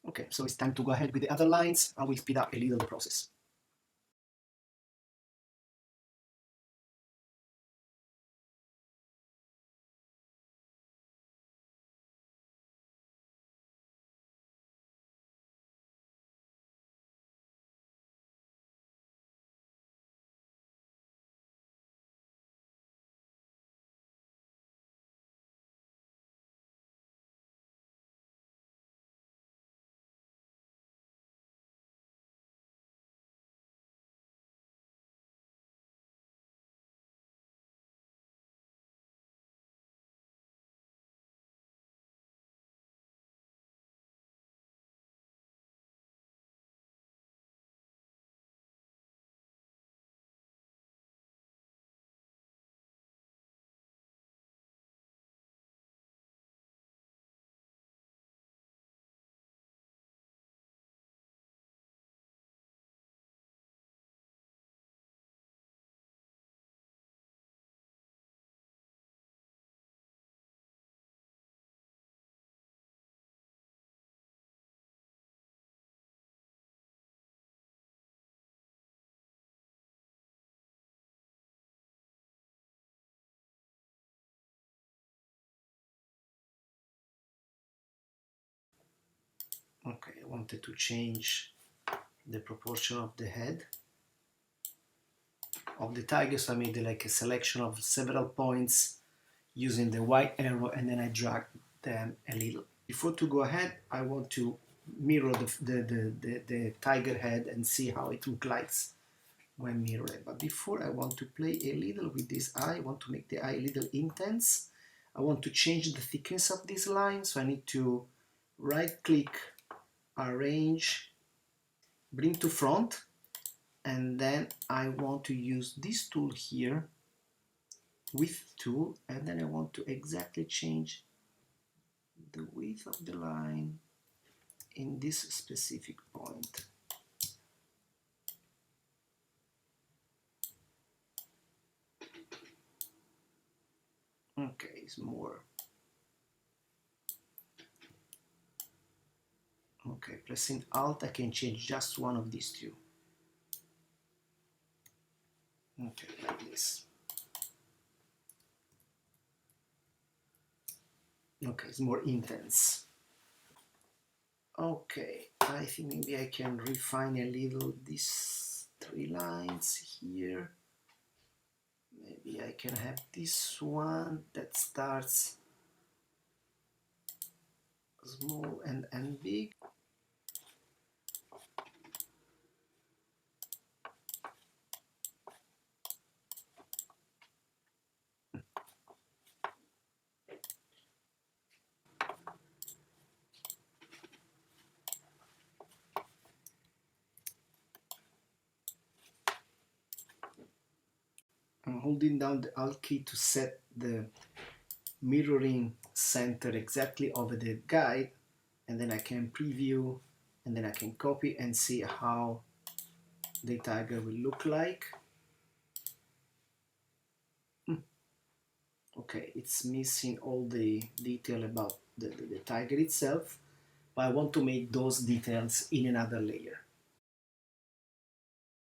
Okay, so it's time to go ahead with the other lines. I will speed up a little the process. Okay, I wanted to change the proportion of the head of the tiger, so I made like a selection of several points using the white arrow, and then I drag them a little. Before to go ahead, I want to mirror the tiger head and see how it looks like when mirrored. But before, I want to play a little with this eye. I want to make the eye a little intense. I want to change the thickness of this line, so I need to right click, arrange, bring to front, and then I want to use this tool here, width tool, and then I want to exactly change the width of the line in this specific point. Okay, it's more. Okay, pressing Alt, I can change just one of these two. Okay, like this. Okay, it's more intense. Okay, I think maybe I can refine a little these three lines here. Maybe I can have this one that starts small and big. I'm holding down the Alt key to set the mirroring center exactly over the guide, and then I can preview, and then I can copy and see how the tiger will look like. Okay, it's missing all the detail about the tiger itself, but I want to make those details in another layer.